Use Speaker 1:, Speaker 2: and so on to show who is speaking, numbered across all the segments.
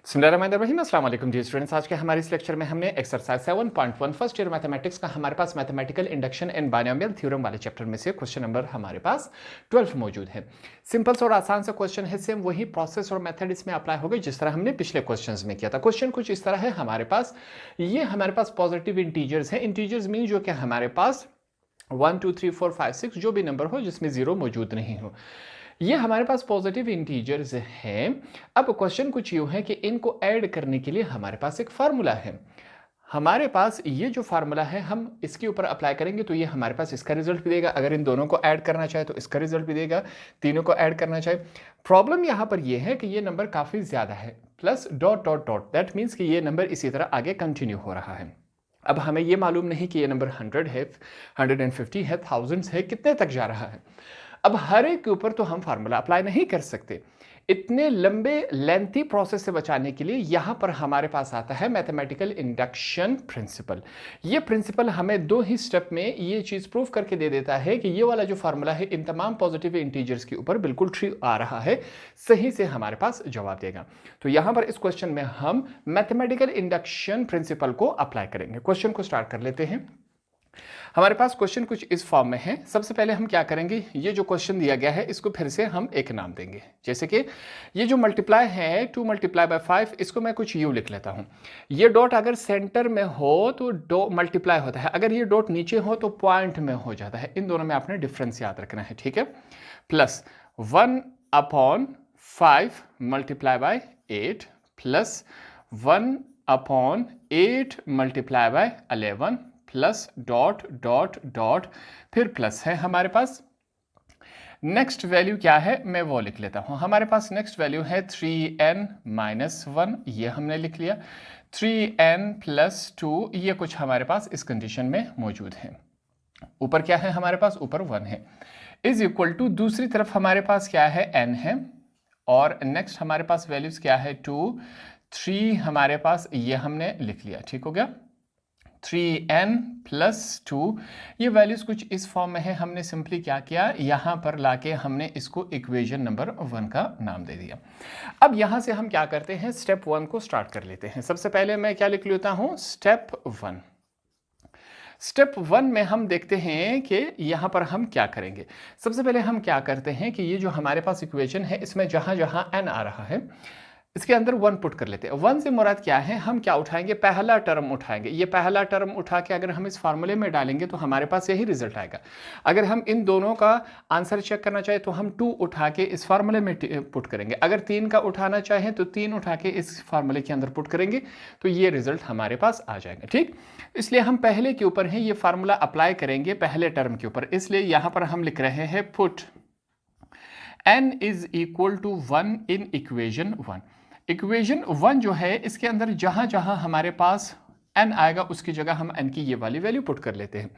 Speaker 1: बिस्मिल्लाहिर्रहमानिर्रहीम। अस्सलाम वालेकुम डियर स्टूडेंट्स। आज के हमारे इस लेक्चर में हमने एक्सरसाइज 7.1 फर्स्ट ईयर मैथमेटिक्स का हमारे पास mathematical induction and binomial theorem वाले चैप्टर में से क्वेश्चन नंबर हमारे पास 12 मौजूद है। सिंपल और आसान सा क्वेश्चन है, सेम वही प्रोसेस और मेथड इसमें अप्लाई होगी जिस तरह हमने पिछले क्वेश्चंस में किया था। क्वेश्चन कुछ इस तरह है, हमारे पास पॉजिटिव इंटीजर्स है। इंटीजर्स मीन जो कि हमारे पास 1 2 3 4 5 6 जो भी नंबर हो जिसमें जीरो मौजूद नहीं हो, ये हमारे पास पॉजिटिव इंटीजर्स हैं। अब क्वेश्चन कुछ यूं है कि इनको ऐड करने के लिए हमारे पास एक फार्मूला है। हमारे पास ये जो फार्मूला है हम इसके ऊपर अप्लाई करेंगे तो ये हमारे पास इसका रिजल्ट भी देगा। अगर इन दोनों को ऐड करना चाहे तो इसका रिजल्ट भी देगा, तीनों को ऐड करना चाहे। प्रॉब्लम यहां पर ये है कि ये नंबर काफी ज्यादा है, plus dot dot dot, that means कि ये नंबर इसी तरह आगे कंटिन्यू हो रहा है। अब हमें ये मालूम नहीं कि ये नंबर 100 है, 150 है, थाउजेंड्स है, कितने तक जा रहा है। अब हर एक के ऊपर तो हम फार्मूला अप्लाई नहीं कर सकते। इतने लंबे लेंथी प्रोसेस से बचाने के लिए यहां पर हमारे पास आता है मैथमेटिकल इंडक्शन प्रिंसिपल। ये प्रिंसिपल हमें दो ही स्टेप में ये चीज प्रूव करके दे देता है कि ये वाला जो फार्मूला है इन तमाम पॉजिटिव इंटीजर्स के ऊपर बिल्कुल ठीक आ रहा है, सही से हमारे पास जवाब देगा। तो यहां पर इस क्वेश्चन में हम मैथमेटिकल इंडक्शन प्रिंसिपल को अप्लाई करेंगे। क्वेश्चन को स्टार्ट कर लेते हैं। हमारे पास क्वेश्चन कुछ इस फॉर्म में है। सबसे पहले हम क्या करेंगे, ये जो क्वेश्चन दिया गया है इसको फिर से हम एक नाम देंगे। जैसे कि ये जो मल्टीप्लाई है 2 मल्टीप्लाई बाय 5, इसको मैं कुछ यू लिख लेता हूं। ये डॉट अगर सेंटर में हो तो डॉट मल्टीप्लाई होता है, अगर ये डॉट नीचे हो तो पॉइंट में हो जाता है। इन दोनों में आपने डिफरेंस याद रखना है, ठीक है। Plus 1/5 multiply by 8 plus 1/8 multiply by 11 plus dot dot dot, फिर प्लस है हमारे पास। नेक्स्ट वैल्यू क्या है मैं वो लिख लेता हूं। हमारे पास नेक्स्ट वैल्यू है 3n माइनस 1, ये हमने लिख लिया। 3n प्लस 2, ये कुछ हमारे पास इस कंडीशन में मौजूद है। ऊपर क्या है हमारे पास, ऊपर 1 है, इज इक्वल टू दूसरी तरफ हमारे पास क्या है, n है। और नेक्स्ट हमारे पास वैल्यूज क्या है, 2 3 हमारे पास ये हमने लिख लिया, ठीक हो गया। 3n प्लस 2, ये वैल्यूज कुछ इस फॉर्म में है। हमने सिंपली क्या किया, यहां पर लाके हमने इसको इक्वेशन नंबर 1 का नाम दे दिया। अब यहां से हम क्या करते हैं, स्टेप 1 को स्टार्ट कर लेते हैं। सबसे पहले मैं क्या लिख लेता हूं, स्टेप 1। स्टेप 1 में हम देखते हैं कि यहां पर हम क्या करेंगे। सबसे पहले हम क्या करते हैं कि ये जो हमारे पास इक्वेशन है इसमें जहां जहां n आ रहा है इसके अंदर 1 पुट कर लेते हैं। 1 से मुराद क्या है, हम क्या उठाएंगे, पहला टर्म उठाएंगे। ये पहला टर्म उठा के अगर हम इस फार्मूले में डालेंगे तो हमारे पास यही रिजल्ट आएगा। अगर हम इन दोनों का आंसर चेक करना चाहे तो हम 2 उठा के इस फार्मूले में पुट करेंगे। अगर 3 का उठाना चाहें तो 3 उठा के इस फार्मूले के अंदर पुट करेंगे तो ये रिजल्ट हमारे पास आ जाएगा, ठीक। इसलिए हम पहले के ऊपर है ये फार्मूला अप्लाई करेंगे पहले टर्म के ऊपर। इसलिए यहां पर हम लिख रहे हैं put n is equal to 1 in equation 1। Equation 1 जो है इसके अंदर जहां जहां हमारे पास n आएगा उसकी जगह हम n की ये वाली वैल्यू पुट कर लेते हैं।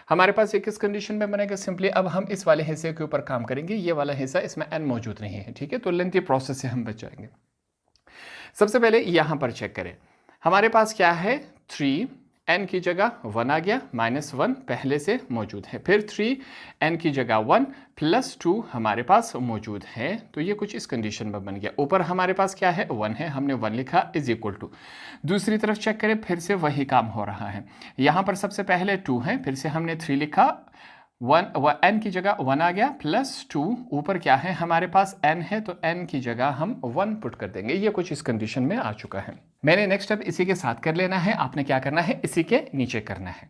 Speaker 1: हमारे पास ये किस कंडीशन में बनेगा, सिंपली अब हम इस वाले हिस्से के ऊपर काम करेंगे। ये वाला हिस्सा इसमें n मौजूद नहीं है, ठीक है, तो लेंथी प्रोसेस से हम बच जाएंगे। सबसे पहले यहां पर चेक करें, हमारे पास क्या है, 3 n की जगह 1 आ गया, माइनस 1 पहले से मौजूद है, फिर 3 n की जगह 1 प्लस 2 हमारे पास मौजूद है। तो ये कुछ इस कंडीशन में बन गया। ऊपर हमारे पास क्या है, 1 है, हमने 1 लिखा इज इक्वल टू। दूसरी तरफ चेक करें, फिर से वही काम हो रहा है। यहाँ पर सबसे पहले 2 है, फिर से हमने 3 लिखा, 1 की जगह 1 आ गया प्लस 2, ऊपर क्या है हमारे पास n है तो n की जगह हम 1 पुट कर देंगे। ये कुछ इस कंडीशन में आ चुका है। मैंने नेक्स्ट स्टेप इसी के साथ कर लेना है, आपने क्या करना है, इसी के नीचे करना है।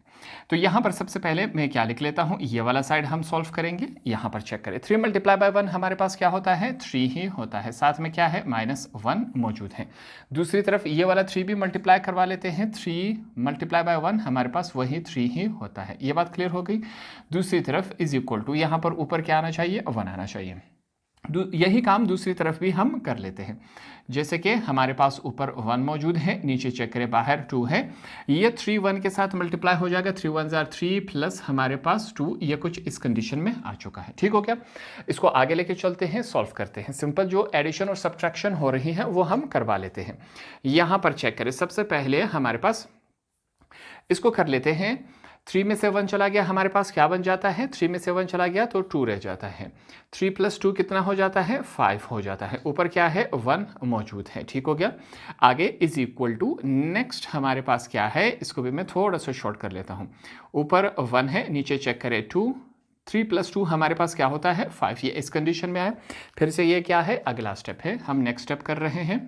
Speaker 1: तो यहां पर सबसे पहले मैं क्या लिख लेता हूं, ये वाला साइड हम सॉल्व करेंगे। यहां पर चेक करें, 3 मल्टीप्लाई बाय 1 हमारे पास क्या होता है, 3 ही होता है, साथ में क्या है, माइनस 1 मौजूद है। दूसरी तरफ ये वाला 3 भी मल्टीप्लाई करवा लेते हैं, 3 मल्टीप्लाई बाय 1 हमारे पास वही 3 ही होता है। ये बात क्लियर हो गई। दूसरी तरफ इज इक्वल टू, यहां पर ऊपर क्या आना चाहिए, 1 आना चाहिए। यही काम दूसरी तरफ भी हम कर लेते हैं। जैसे कि हमारे पास ऊपर 1 मौजूद है, नीचे चेक करें बाहर 2 है, ये 3 1 के साथ मल्टीप्लाई हो जाएगा, 3 1 जार 3 प्लस हमारे पास 2, ये कुछ इस कंडीशन में आ चुका है, ठीक हो गया। इसको आगे लेके चलते हैं, सॉल्व करते हैं। सिंपल जो एडिशन और सब्ट्रैक्शन हो रही है वो हम करवा लेते हैं। यहां पर चेक करें, सबसे पहले हमारे पास इसको कर लेते हैं 3 में से 1 चला गया, हमारे पास क्या बन जाता है, 3 में से 1 चला गया तो 2 रह जाता है। 3 + 2 कितना हो जाता है, 5 हो जाता है। ऊपर क्या है, 1 मौजूद है। ठीक हो गया। आगे इज इक्वल टू, नेक्स्ट हमारे पास क्या है, इसको भी मैं थोड़ा सा शॉर्ट कर लेता हूँ। ऊपर 1 है, नीचे चेक करें 2, 3 + 2 हमारे पास क्या होता है, 5। ये इस कंडीशन में आए। फिर से ये क्या है, अगला स्टेप है, हम नेक्स्ट स्टेप कर रहे हैं।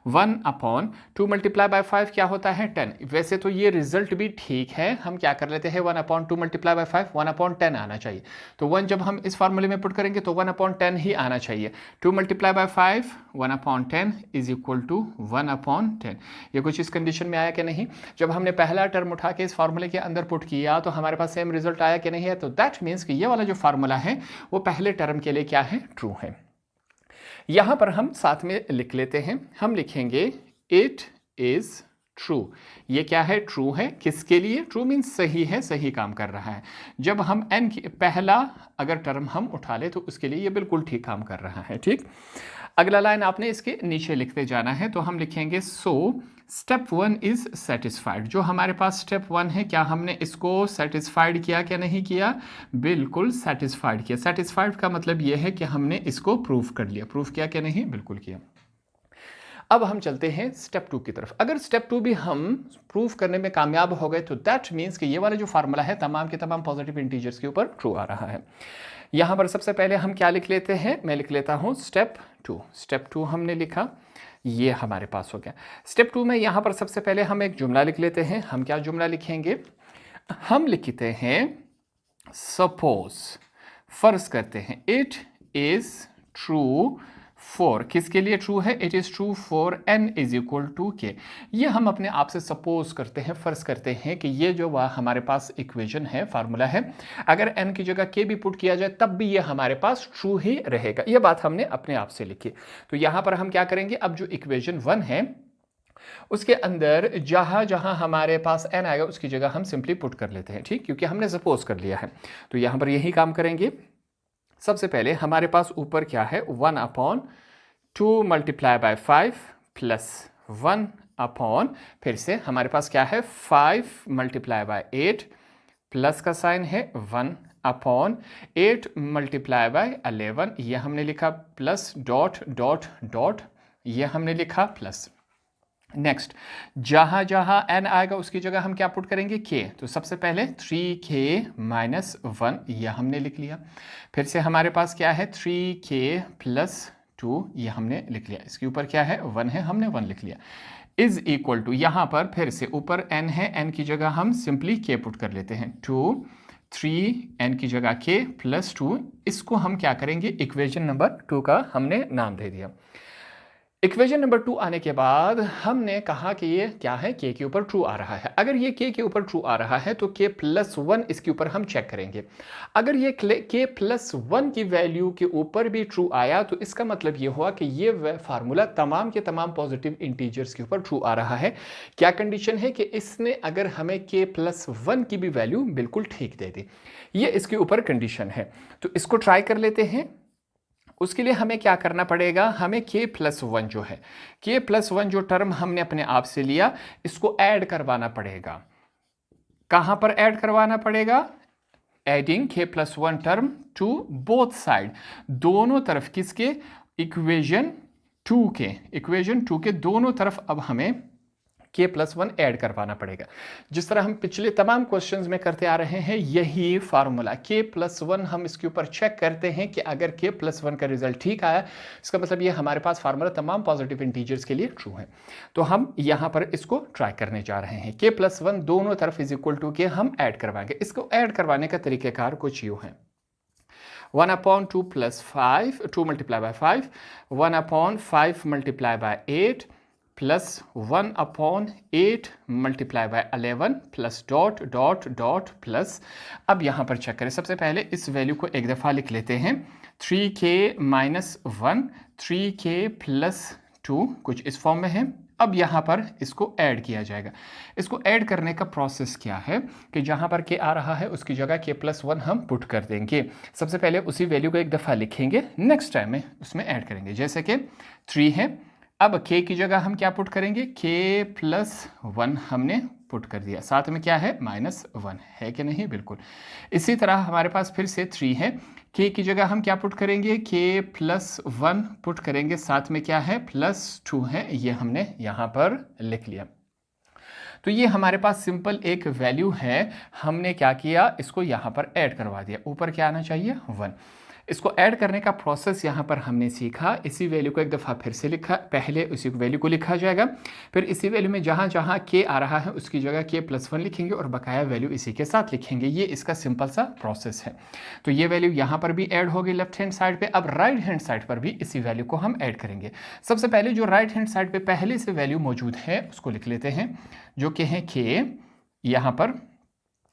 Speaker 1: 1/2 × 5 क्या होता है, 10। वैसे तो ये रिजल्ट भी ठीक है, हम क्या कर लेते हैं, 1/2 × 5 1/10 आना चाहिए। तो 1 जब हम इस फार्मूले में पुट करेंगे तो 1/10 ही आना चाहिए। 2 × 5 1/10 इज इक्वल टू 1/10। ये कुछ इस कंडीशन में आया कि नहीं। जब हमने पहला टर्म उठा के इस फार्मूले के अंदर पुट किया तो हमारे पास सेम रिजल्ट आया कि नहीं है। तो दैट मीन्स कि ये वाला जो फार्मूला है वो पहले टर्म के लिए क्या है, ट्रू है। यहां पर हम साथ में लिख लेते हैं, हम लिखेंगे इट इज ट्रू। ये क्या है, ट्रू है। किसके लिए, ट्रू मीन्स सही है, सही काम कर रहा है। जब हम एन की पहला अगर टर्म हम उठा ले तो उसके लिए ये बिल्कुल ठीक काम कर रहा है। ठीक, अगला लाइन आपने इसके नीचे लिखते जाना है। तो हम लिखेंगे सो स्टेप 1 इज सेटिस्फाइड। जो हमारे पास स्टेप 1 है, क्या हमने इसको सेटिस्फाइड किया क्या नहीं किया, बिल्कुल सेटिस्फाइड किया। सेटिस्फाइड का मतलब यह है कि हमने इसको प्रूफ कर लिया। प्रूफ किया क्या नहीं, बिल्कुल किया। अब हम चलते हैं स्टेप 2 की तरफ। अगर स्टेप 2 भी हम प्रूफ करने में कामयाब हो गए तो दैट मीन्स कि ये वाला जो फार्मूला है तमाम के तमाम पॉजिटिव इंटीजर्स के ऊपर ट्रू आ रहा है। यहां पर सबसे पहले हम क्या लिख लेते हैं, मैं लिख लेता हूं स्टेप 2। स्टेप 2 हमने लिखा, ये हमारे पास हो गया। स्टेप 2 में यहां पर सबसे पहले हम एक जुमला लिख लेते हैं। हम क्या जुमला लिखेंगे, हम लिखते हैं सपोज, फर्ज करते हैं इट इज ट्रू फॉर, किसके लिए ट्रू है, it is true for n is equal to k. ये हम अपने आप से सपोज करते हैं, फर्ज करते हैं कि ये जो हमारे पास इक्वेशन है, फार्मूला है, अगर n की जगह k भी पुट किया जाए तब भी ये हमारे पास ट्रू ही रहेगा। ये बात हमने अपने आप से लिखी। तो यहां पर हम क्या करेंगे, अब जो इक्वेशन 1 है उसके अंदर जहां जहां हमारे पास n आएगा उसकी जगह हम सिंपली पुट कर लेते हैं। ठीक, क्योंकि हमने सपोज कर लिया है। तो यहां पर यही काम करेंगे। सबसे पहले हमारे पास ऊपर क्या है, 1/2 × 5 प्लस 1/, फिर से हमारे पास क्या है, 5 × 8 प्लस का साइन है 1/8 × 11, ये हमने लिखा प्लस डॉट डॉट डॉट, ये हमने लिखा प्लस। नेक्स्ट, जहां जहां n आएगा उसकी जगह हम क्या पुट करेंगे, k। तो सबसे पहले 3k - 1, यह हमने लिख लिया। फिर से हमारे पास क्या है, 3k + 2, यह हमने लिख लिया। इसके ऊपर क्या है, 1 है, हमने 1 लिख लिया। इज इक्वल टू, यहां पर फिर से ऊपर n है, n की जगह हम सिंपली k पुट कर लेते हैं। 2 3 n की जगह k + 2, इसको हम क्या करेंगे, इक्वेशन नंबर 2 का हमने नाम दे दिया। इक्वेशन नंबर 2 आने के बाद हमने कहा कि ये क्या है, k के ऊपर ट्रू आ रहा है। अगर ये k के ऊपर ट्रू आ रहा है तो k + 1 इसके ऊपर हम चेक करेंगे। अगर ये k + 1 की वैल्यू के ऊपर भी ट्रू आया तो इसका मतलब ये हुआ कि ये फार्मूला तमाम के तमाम पॉजिटिव इंटीजर्स के ऊपर ट्रू आ रहा है। क्या कंडीशन है कि इसने अगर हमें k + 1 की भी वैल्यू बिल्कुल ठीक दे दी, ये इसके ऊपर कंडीशन है। तो इसको ट्राई कर लेते हैं। उसके लिए हमें क्या करना पड़ेगा, हमें k + 1 जो है, k + 1 जो टर्म हमने अपने आप से लिया, इसको ऐड करवाना पड़ेगा। कहां पर ऐड करवाना पड़ेगा, adding k + 1 term to both side, दोनों तरफ, किसके, इक्वेशन 2 के दोनों तरफ अब हमें k + 1 ऐड करवाना पड़ेगा। जिस तरह हम पिछले तमाम क्वेश्चंस में करते आ रहे हैं, यही फार्मूला k + 1 हम इसके ऊपर चेक करते हैं कि अगर k + 1 का रिजल्ट ठीक आया, इसका मतलब ये हमारे पास फार्मूला तमाम पॉजिटिव इंटीजर्स के लिए ट्रू है। तो हम यहां पर इसको ट्राई करने जा रहे हैं। k + 1 दोनों तरफ इज इक्वल टू k हम ऐड करवाएंगे। इसको ऐड करवाने का तरीकेकार कुछ यूं है, 1/2 + 5 2 × 5 1/5 × 8 plus 1/8 × 11 plus dot dot dot plus. अब यहां पर चेक करें, सबसे पहले इस वैल्यू को एक दफ़ा लिख लेते हैं, 3k - 1 3k + 2, कुछ इस फॉर्म में है। अब यहां पर इसको ऐड किया जाएगा। इसको ऐड करने का प्रोसेस क्या है कि जहां पर k आ रहा है उसकी जगह k + 1 हम पुट कर देंगे। सबसे पहले उसी वैल्यू को एक दफ़ा लिखेंगे, नेक्स्ट टाइम में उसमें ऐड करेंगे। जैसे कि 3 है, अब k की जगह हम क्या पुट करेंगे, k + 1 हमने पुट कर दिया, साथ में क्या है -1 है कि नहीं, बिल्कुल। इसी तरह हमारे पास फिर से 3 है, k की जगह हम क्या पुट करेंगे, k + 1 पुट करेंगे, साथ में क्या है +2 है, ये हमने यहाँ पर लिख लिया। तो ये हमारे पास सिंपल एक वैल्यू है, हमने क्या किया, इसको यहाँ पर ऐड करवा दिया, ऊपर क्या आना चाहिए 1। इसको ऐड करने का प्रोसेस यहाँ पर हमने सीखा। इसी वैल्यू को एक दफ़ा फिर से लिखा, पहले उसी वैल्यू को लिखा जाएगा, फिर इसी वैल्यू में जहाँ जहाँ k आ रहा है उसकी जगह k + 1 लिखेंगे और बकाया वैल्यू इसी के साथ लिखेंगे। ये इसका सिंपल सा प्रोसेस है। तो ये वैल्यू यहाँ पर भी ऐड होगी लेफ्ट हैंड साइड पे। अब राइट हैंड साइड पर भी इसी वैल्यू को हम ऐड करेंगे। सबसे पहले जो राइट हैंड साइड पे पहले से वैल्यू मौजूद है उसको लिख लेते हैं, जो कि है k। यहाँ पर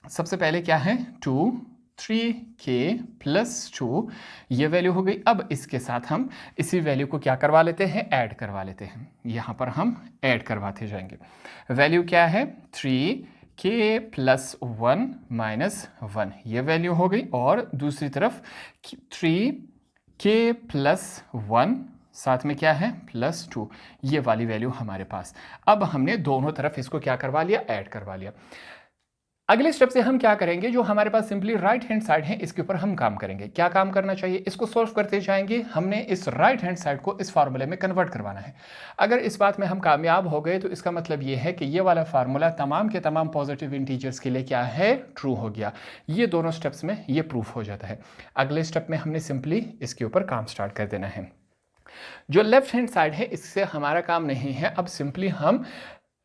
Speaker 1: सबसे पहले क्या है 2, 3k + 2, ये वैल्यू हो गई। अब इसके साथ हम इसी वैल्यू को क्या करवा लेते हैं, ऐड करवा लेते हैं। यहाँ पर हम ऐड करवाते जाएंगे। वैल्यू क्या है 3k + 1 - 1, ये वैल्यू हो गई। और दूसरी तरफ 3k + 1 साथ में क्या है +2, ये वाली वैल्यू हमारे पास। अब हमने दोनों तरफ इसको क्या करवा लिया, ऐड करवा लिया। अगले स्टेप से हम क्या करेंगे, जो हमारे पास सिंपली राइट हैंड साइड है इसके ऊपर हम काम करेंगे। क्या काम करना चाहिए, इसको सॉल्व करते जाएंगे। हमने इस राइट हैंड साइड को इस फार्मूले में कन्वर्ट करवाना है। अगर इस बात में हम कामयाब हो गए तो इसका मतलब ये है कि ये वाला फार्मूला तमाम के तमाम पॉजिटिव इंटीजर्स के लिए क्या है, ट्रू हो गया। ये दोनों स्टेप्स में ये प्रूफ हो जाता है। अगले स्टेप में हमने सिंपली इसके ऊपर काम स्टार्ट कर देना है। जो लेफ्ट हैंड साइड है इससे हमारा काम नहीं है, अब सिंपली हम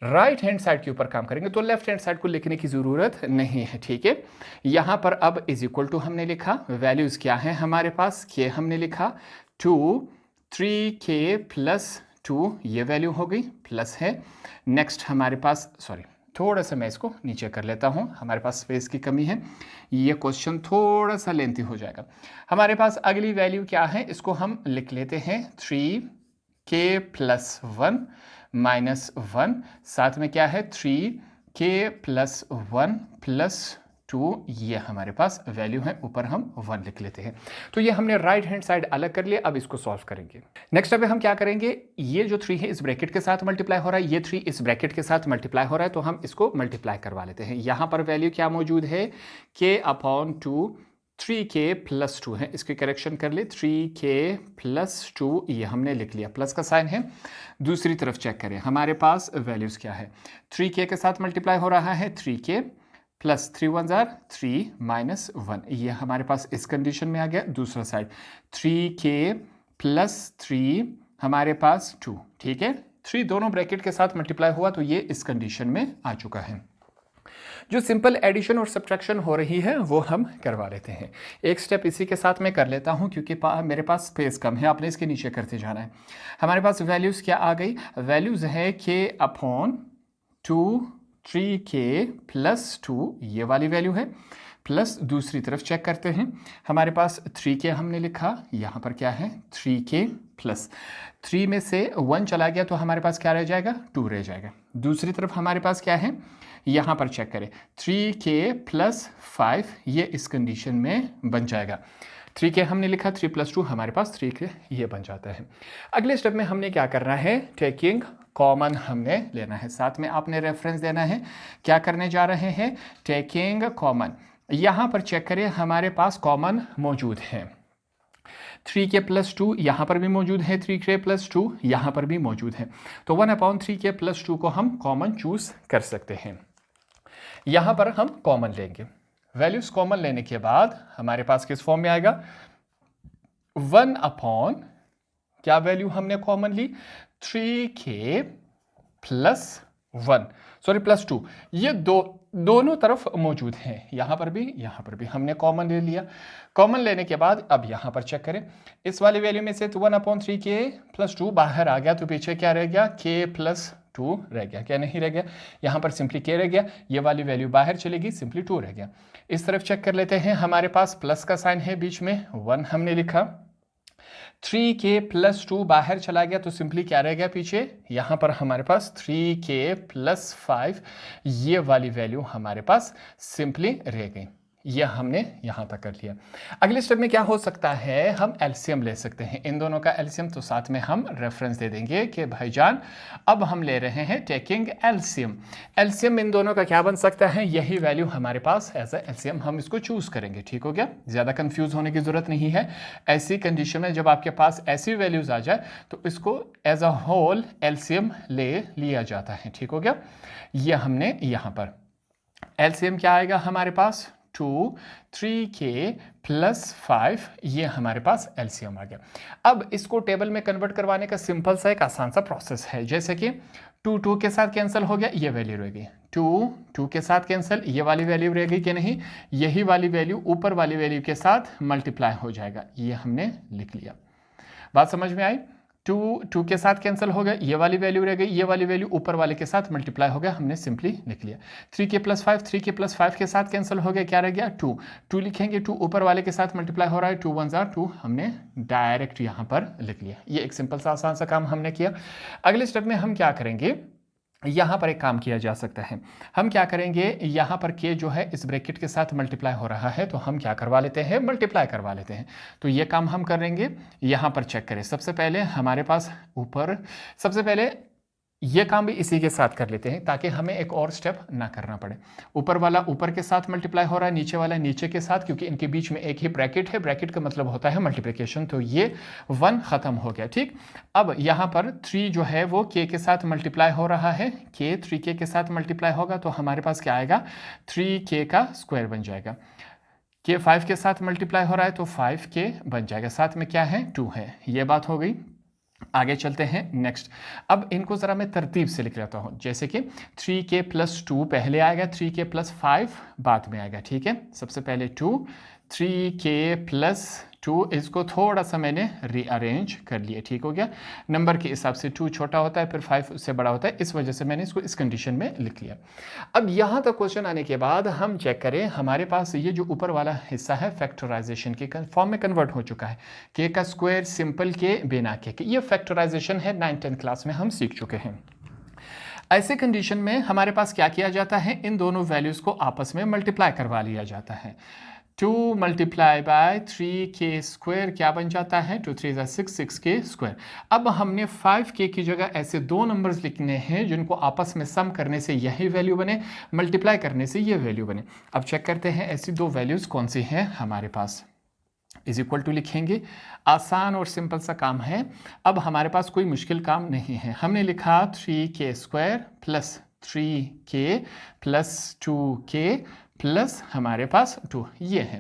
Speaker 1: राइट हैंड साइड के ऊपर काम करेंगे। तो लेफ्ट हैंड साइड को लिखने की ज़रूरत नहीं है, ठीक है। यहाँ पर अब = हमने लिखा, वैल्यूज़ क्या है हमारे पास, k हमने लिखा, 2, 3k + 2, ये वैल्यू हो गई, प्लस है। नेक्स्ट हमारे पास, सॉरी थोड़ा सा मैं इसको नीचे कर लेता हूँ, हमारे पास स्पेस की कमी है, ये क्वेश्चन थोड़ा सा लेंथी हो जाएगा। हमारे पास अगली वैल्यू क्या है, इसको हम लिख लेते हैं 3k + 1 - 1, साथ में क्या है 3k + 1 + 2, ये हमारे पास वैल्यू है, ऊपर हम 1 लिख लेते हैं। तो ये हमने राइट हैंड साइड अलग कर लिया। अब इसको सॉल्व करेंगे। नेक्स्ट अब हम क्या करेंगे, ये जो 3 है इस ब्रैकेट के साथ मल्टीप्लाई हो रहा है, ये 3 इस ब्रैकेट के साथ मल्टीप्लाई हो रहा है, तो हम इसको मल्टीप्लाई करवा लेते हैं। यहाँ पर वैल्यू क्या मौजूद है, k/2, 3k + 2 है, इसकी करेक्शन कर ले, 3k + 2, ये हमने लिख लिया, प्लस का साइन है। दूसरी तरफ चेक करें, हमारे पास वैल्यूज़ क्या है, 3k के साथ मल्टीप्लाई हो रहा है, 3k + 3 1 = 3 - 1, ये हमारे पास इस कंडीशन में आ गया। दूसरा साइड 3k + 3 हमारे पास 2, ठीक है। 3 दोनों ब्रैकेट के साथ मल्टीप्लाई हुआ तो ये इस कंडीशन में आ चुका है। जो सिंपल एडिशन और सब्ट्रैक्शन हो रही है वो हम करवा लेते हैं। एक स्टेप इसी के साथ मैं कर लेता हूं क्योंकि मेरे पास स्पेस कम है, आपने इसके नीचे करते जाना है। हमारे पास वैल्यूज़ क्या आ गई, वैल्यूज़ है k/2 3k + 2, ये वाली वैल्यू है, प्लस दूसरी तरफ चेक करते हैं, हमारे पास 3k हमने लिखा, यहाँ पर क्या है 3k + 3 में से 1 चला गया तो हमारे पास क्या रह जाएगा, 2 रह जाएगा। दूसरी तरफ हमारे पास क्या है, यहाँ पर चेक करें 3k + 5, ये इस कंडीशन में बन जाएगा। 3k हमने लिखा, 3 + 2 हमारे पास 3k, ये बन जाता है। अगले स्टेप में हमने क्या करना है, टेकिंग कॉमन हमने लेना है, साथ में आपने रेफरेंस देना है। क्या करने जा रहे हैं, टेकिंग कॉमन। यहाँ पर चेक करें, हमारे पास कॉमन मौजूद है, 3k + 2 यहाँ पर भी मौजूद है, 3k + 2 यहाँ पर भी मौजूद है। तो 1/3k + 2 को हम कॉमन चूज कर सकते हैं। यहाँ पर हम कॉमन लेंगे, वैल्यूज कॉमन लेने के बाद हमारे पास किस फॉर्म में आएगा, 1/, क्या वैल्यू हमने कॉमन ली, 3k + 1, सॉरी +2, ये दोनों तरफ मौजूद हैं, यहाँ पर भी हमने कॉमन ले लिया। कॉमन लेने के बाद अब यहाँ पर चेक करें, इस वाली वैल्यू में से तो 1/3k + 2 बाहर आ गया, तो पीछे क्या रह गया, k + 2 रह गया, क्या नहीं रह गया, यहाँ पर सिंपली k रह गया, ये वाली वैल्यू बाहर चलेगी, सिंपली 2 रह गया। इस तरफ चेक कर लेते हैं, हमारे पास प्लस का साइन है बीच में, 1 हमने लिखा, 3k + 2 बाहर चला गया तो सिंपली क्या रह गया पीछे, यहाँ पर हमारे पास 3k + 5, ये वाली वैल्यू हमारे पास सिंपली रह गई। यह हमने यहाँ तक कर लिया। अगले स्टेप में क्या हो सकता है, हम एलसीएम ले सकते हैं, इन दोनों का एलसीएम। तो साथ में हम रेफरेंस दे देंगे कि भाईजान अब हम ले रहे हैं टेकिंग एलसीएम। एलसीएम इन दोनों का क्या बन सकता है, यही वैल्यू हमारे पास एज अ एलसीएम हम इसको चूज करेंगे। ठीक हो गया, ज़्यादा कंफ्यूज होने की जरूरत नहीं है। ऐसी कंडीशन में जब आपके पास ऐसी वैल्यूज आ जाए तो इसको एज अ होल एलसीएम ले लिया जाता है। ठीक हो गया, यह हमने यहाँ पर एलसीएम क्या आएगा हमारे पास 2 3k प्लस 5, ये हमारे पास एलसीएम आ गया। अब इसको टेबल में कन्वर्ट करवाने का सिंपल सा एक आसान सा प्रोसेस है। जैसे कि 2 के साथ कैंसिल हो गया, ये वैल्यू रहेगी, 2 के साथ कैंसिल, ये वाली वैल्यू रहेगी कि नहीं, यही वाली वैल्यू ऊपर वाली वैल्यू के साथ मल्टीप्लाई हो जाएगा, ये हमने लिख लिया। बात समझ में आई। 2 के साथ कैंसिल हो गया, ये वाली वैल्यू रह गई, ये वाली वैल्यू ऊपर वाले के साथ मल्टीप्लाई हो गया, हमने सिंपली लिख लिया। 3k प्लस 5 के साथ कैंसिल हो गया, क्या रह गया 2 लिखेंगे, 2 ऊपर वाले के साथ मल्टीप्लाई हो रहा है, 2 1 2, हमने डायरेक्ट यहाँ पर लिख लिया। ये एक सिंपल सा आसान सा काम हमने किया। अगले स्टेप में हम क्या करेंगे, यहाँ पर एक काम किया जा सकता है। हम क्या करेंगे, यहाँ पर k जो है इस ब्रैकेट के साथ मल्टीप्लाई हो रहा है, तो हम क्या करवा लेते हैं, मल्टीप्लाई करवा लेते हैं। तो ये काम हम करेंगे, यहाँ पर चेक करें। सबसे पहले हमारे पास ऊपर, सबसे पहले ये काम भी इसी के साथ कर लेते हैं ताकि हमें एक और स्टेप ना करना पड़े। ऊपर वाला ऊपर के साथ मल्टीप्लाई हो रहा है, नीचे वाला नीचे के साथ, क्योंकि इनके बीच में एक ही ब्रैकेट है, ब्रैकेट का मतलब होता है मल्टीप्लिकेशन। तो ये 1 खत्म हो गया। ठीक, अब यहाँ पर 3 जो है वो k के साथ मल्टीप्लाई हो रहा है, k 3k के साथ मल्टीप्लाई होगा तो हमारे पास क्या आएगा, 3k का स्क्वायर बन जाएगा। k 5 के साथ मल्टीप्लाई हो रहा है तो 5k बन जाएगा, साथ में क्या है 2 है। ये बात हो गई। आगे चलते हैं नेक्स्ट। अब इनको ज़रा मैं तरतीब से लिख लेता हूँ, जैसे कि 3k प्लस 2 पहले आएगा, 3k प्लस 5 बाद में आएगा। ठीक है, सबसे पहले 2, 3k प्लस 2, इसको थोड़ा सा मैंने रीअरेंज कर लिया। ठीक हो गया, नंबर के हिसाब से 2 छोटा होता है, फिर 5 उससे बड़ा होता है, इस वजह से मैंने इसको इस कंडीशन में लिख लिया। अब यहाँ तक क्वेश्चन आने के बाद हम चेक करें, हमारे पास ये जो ऊपर वाला हिस्सा है फैक्टराइजेशन के फॉर्म में कन्वर्ट हो चुका है। k का स्क्वायर सिंपल के बिना के, ये फैक्टराइजेशन है, 9th क्लास में हम सीख चुके हैं। ऐसे कंडीशन में हमारे पास क्या किया जाता है, इन दोनों वैल्यूज़ को आपस में मल्टीप्लाई करवा लिया जाता है। 2 मल्टीप्लाई बाय 3k स्क्वायर क्या बन जाता है, 2 3 6, 6k स्क्वायर। अब हमने 5k की जगह ऐसे दो नंबर्स लिखने हैं जिनको आपस में सम करने से यही वैल्यू बने, मल्टीप्लाई करने से ये वैल्यू बने। अब चेक करते हैं ऐसी दो वैल्यूज़ कौन सी हैं हमारे पास। इज इक्वल टू लिखेंगे, आसान और सिंपल सा काम है। अब हमारे पास कोई मुश्किल काम नहीं है। हमने लिखा 3k square plus 3k plus 2k plus हमारे पास 2, ये है।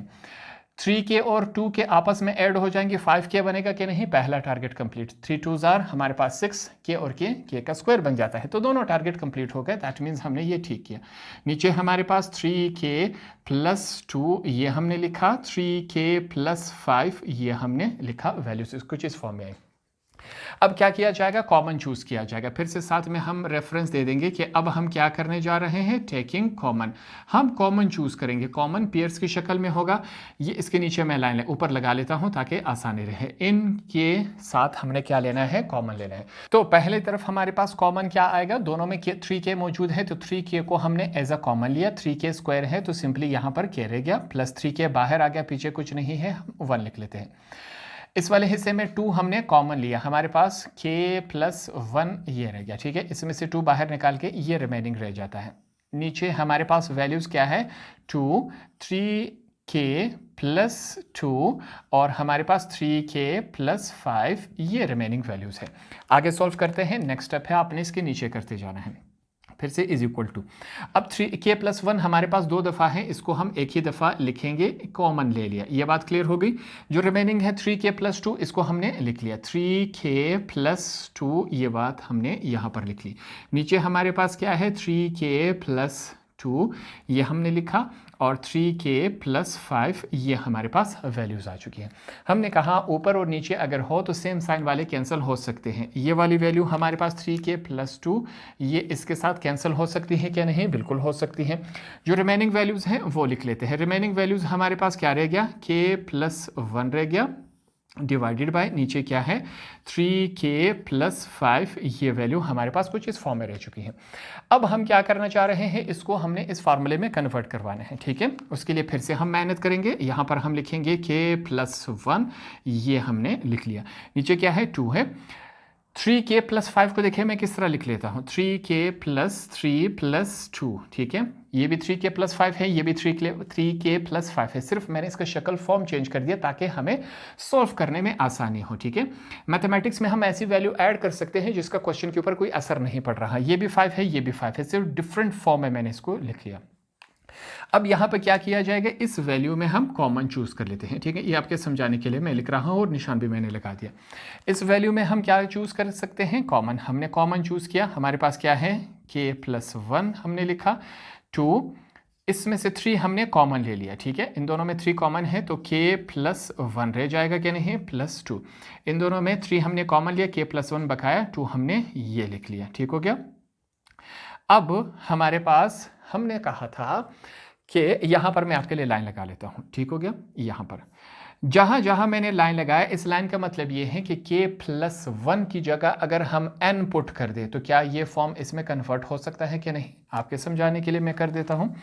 Speaker 1: 3k और 2k आपस में ऐड हो जाएंगे, 5k बनेगा कि नहीं, पहला टारगेट कंप्लीट। 3 2 हमारे पास 6k और k का स्क्वायर बन जाता है, तो दोनों टारगेट कंप्लीट हो गए। दैट मीन्स हमने ये ठीक किया। नीचे हमारे पास 3k प्लस 2 ये हमने लिखा, 3k प्लस 5 ये हमने लिखा, वैल्यूज कुछ इस फॉर्म में आई। अब क्या किया जाएगा, कॉमन चूज किया जाएगा। फिर से साथ में हम रेफरेंस दे देंगे कि अब हम क्या करने जा रहे हैं, टेकिंग कॉमन। हम कॉमन चूज करेंगे, कॉमन पेयर्स की शक्ल में होगा। ये इसके नीचे मैं लाइन ऊपर लगा लेता हूं ताकि आसानी रहे। इनके साथ हमने क्या लेना है, कॉमन लेना है। तो पहले तरफ हमारे पास कॉमन क्या आएगा, दोनों में 3k मौजूद है, तो 3k को हमने एज अ कॉमन लिया। 3k स्क्वायर है तो सिंपली यहाँ पर k रह गया, प्लस 3k बाहर आ गया, पीछे कुछ नहीं है, 1 लिख लेते हैं। इस वाले हिस्से में 2 हमने कॉमन लिया, हमारे पास k प्लस 1 ये रह गया। ठीक है, इसमें से 2 बाहर निकाल के ये रिमेनिंग रह जाता है। नीचे हमारे पास वैल्यूज़ क्या है, 2 3k प्लस 2 और हमारे पास 3k प्लस 5 ये रिमेनिंग वैल्यूज़ है। आगे सॉल्व करते हैं, नेक्स्ट स्टेप है आपने इसके नीचे करते जाना है। फिर से इज इक्वल टू, अब 3k प्लस 1 हमारे पास 2 दफ़ा है, इसको हम एक ही दफ़ा लिखेंगे, कॉमन ले लिया। ये बात क्लियर हो गई। जो रिमेनिंग है 3k प्लस 2 इसको हमने लिख लिया, 3k प्लस 2 ये बात हमने यहाँ पर लिख ली। नीचे हमारे पास क्या है, 3k प्लस 2 ये हमने लिखा और 3k प्लस 5 ये हमारे पास वैल्यूज़ आ चुकी हैं। हमने कहा ऊपर और नीचे अगर हो तो सेम साइन वाले कैंसिल हो सकते हैं। ये वाली वैल्यू हमारे पास 3k प्लस 2 ये इसके साथ कैंसिल हो सकती है क्या, नहीं, बिल्कुल हो सकती है। जो रिमेनिंग वैल्यूज़ हैं वो लिख लेते हैं। रिमेनिंग वैल्यूज़ हमारे पास क्या रह गया, k प्लस 1 रह गया डिवाइडेड बाय नीचे क्या है 3k+5, ये वैल्यू हमारे पास कुछ इस फॉर्म में रह चुकी है। अब हम क्या करना चाह रहे हैं, इसको हमने इस फार्मूले में कन्वर्ट करवाना है, ठीक है। उसके लिए फिर से हम मेहनत करेंगे। यहाँ पर हम लिखेंगे k+1, ये हमने लिख लिया। नीचे क्या है 2 है। 3k+5 को देखिए मैं किस तरह लिख लेता हूँ, 3k+3+2, ठीक है। ये भी 3k+5 है, ये भी 3k+5 है। सिर्फ मैंने इसका शक्ल फॉर्म चेंज कर दिया ताकि हमें सॉल्व करने में आसानी हो, ठीक है। मैथमेटिक्स में हम ऐसी वैल्यू ऐड कर सकते हैं जिसका क्वेश्चन के ऊपर कोई असर नहीं पड़ रहा। ये भी 5 है, ये भी 5 है, सिर्फ डिफरेंट फॉर्म में मैंने इसको लिख लिया। अब यहाँ पर क्या किया जाएगा, इस वैल्यू में हम कॉमन चूज कर लेते हैं, ठीक है। ये आपके समझाने के लिए मैं लिख रहा हूँ और निशान भी मैंने लगा दिया। इस वैल्यू में हम क्या चूज कर सकते हैं, कॉमन। हमने कॉमन चूज किया, हमारे पास क्या है k+1 हमने लिखा, 2, इसमें से 3 हमने कॉमन ले लिया, ठीक है। इन दोनों में 3 कॉमन है तो k+1 रह जाएगा क्या नहीं, +2। इन दोनों में 3 हमने कॉमन लिया, k+1 बकाया 2 हमने ये लिख लिया, ठीक हो गया। अब हमारे पास हमने कहा था कि यहाँ पर मैं आपके लिए लाइन लगा लेता हूँ, ठीक हो गया। यहाँ पर जहाँ जहाँ मैंने लाइन लगाया, इस लाइन का मतलब ये है कि k+1 की जगह अगर हम n पुट कर दे तो क्या ये फॉर्म इसमें कन्वर्ट हो सकता है कि नहीं। आपके समझाने के लिए मैं कर देता हूँ।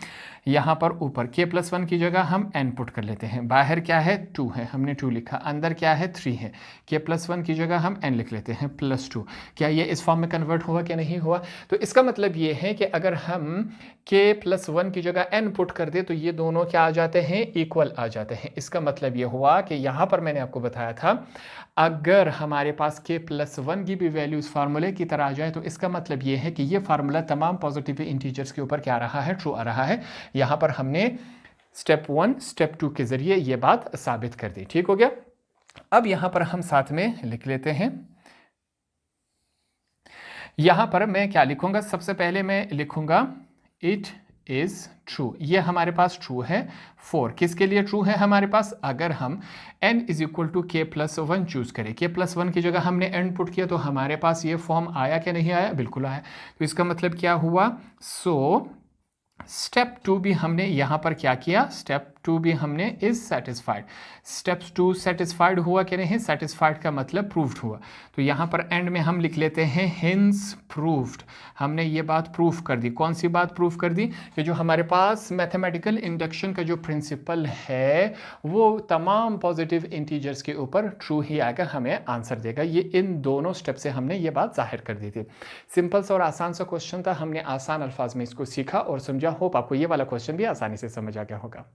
Speaker 1: यहाँ पर ऊपर k+1 की जगह हम n पुट कर लेते हैं। बाहर क्या है 2 है, हमने 2 लिखा। अंदर क्या है 3 है, k+1 की जगह हम n लिख लेते हैं +2। क्या ये इस फॉर्म में कन्वर्ट हुआ कि नहीं हुआ। तो इसका मतलब ये है कि अगर हम k+1 की जगह n पुट कर दे तो ये दोनों क्या आ जाते हैं, इक्वल आ जाते हैं। इसका मतलब ये हुआ कि यहाँ पर मैंने आपको बताया था अगर हमारे पास k+1 की भी वैल्यू इस फार्मूले की तरह आ जाए तो इसका मतलब ये है कि ये फार्मूला तमाम पॉजिटिव इंटीजर्स के ऊपर क्या आ रहा है, ट्रू आ रहा है। यहाँ पर हमने स्टेप 1 स्टेप 2 के जरिए ये बात साबित कर दी, ठीक हो गया। अब यहाँ पर हम साथ में लिख लेते हैं, यहाँ पर मैं क्या लिखूंगा, सबसे पहले मैं लिखूंगा इट इज ट्रू। ये हमारे पास ट्रू है। 4 किसके लिए ट्रू है हमारे पास, अगर हम n = k+1 चूज करें, k+1 की जगह हमने n पुट किया तो हमारे पास ये फॉर्म आया कि नहीं आया, बिल्कुल आया। तो इसका मतलब क्या हुआ, सो स्टेप 2 भी हमने यहाँ पर क्या किया, स्टेप 2 भी हमने इज सेटिस्फाइड। स्टेप 2 सेटिस्फाइड हुआ कि नहीं, सेटिस्फाइड का मतलब प्रूव्ड हुआ। तो यहाँ पर एंड में हम लिख लेते हैं हिंस प्रूव्ड। हमने ये बात प्रूफ कर दी। कौन सी बात प्रूफ कर दी, कि जो हमारे पास मैथमेटिकल इंडक्शन का जो प्रिंसिपल है वो तमाम पॉजिटिव इंटीजर्स के ऊपर ट्रू ही आकर हमें आंसर देगा। ये इन दोनों स्टेप से हमने ये बात जाहिर कर दी थी। सिंपल सा और आसान सा क्वेश्चन था, हमने आसान अल्फाज में इसको सीखा और समझा। होप आपको ये वाला क्वेश्चन भी आसानी से समझ आ गया होगा।